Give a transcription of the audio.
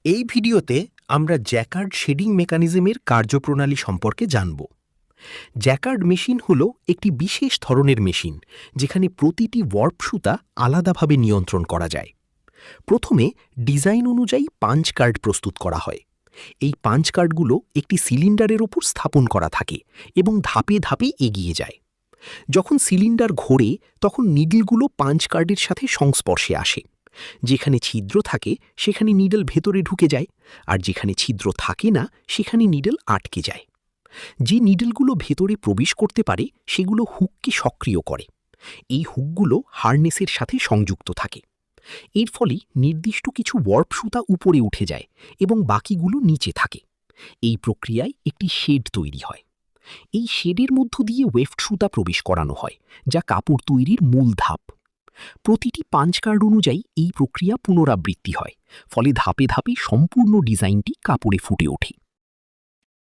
এই ভিডিওতে আমরা জ্যাকার্ড শেডিং মেকানিজমের কার্যপ্রণালী সম্পর্কে জানব। জ্যাকার্ড মেশিন হল একটি বিশেষ ধরনের মেশিন যেখানে প্রতিটি ওয়ার্প সুতা আলাদাভাবে নিয়ন্ত্রণ করা যায়। প্রথমে ডিজাইন অনুযায়ী পাঞ্চ কার্ড প্রস্তুত করা হয়। এই পাঞ্চ কার্ডগুলো একটি সিলিন্ডারের ওপর স্থাপন করা থাকে এবং ধাপে ধাপে এগিয়ে যায়। যখন সিলিন্ডার ঘোরে তখন নিডলগুলো পাঞ্চ কার্ডের সাথে সংস্পর্শে আসে। যেখানে ছিদ্র থাকে সেখানে নিডল ভেতরে ঢুকে যায়, আর যেখানে ছিদ্র থাকে না সেখানে নিডল আটকে যায়। যে নিডলগুলো ভেতরে প্রবেশ করতে পারে সেগুলো হুককে সক্রিয় করে। এই হুকগুলো হার্নেসের সাথে সংযুক্ত থাকে। এর ফলে নির্দিষ্ট কিছু ওয়ার্প সুতা উপরে উঠে যায় এবং বাকিগুলো নিচে থাকে। এই প্রক্রিয়ায় একটি শেড তৈরি হয়। এই শেডের মধ্য দিয়ে ওয়েফট সুতা প্রবেশ করানো হয়, যা কাপড় তৈরির মূল ধাপ। প্রতিটি পাঞ্চ কার্ড অনুযায়ী এই প্রক্রিয়া পুনরাবৃত্তি হয়, ফলে ধাপে ধাপে সম্পূর্ণ ডিজাইনটি কাপড়ে ফুটে ওঠে।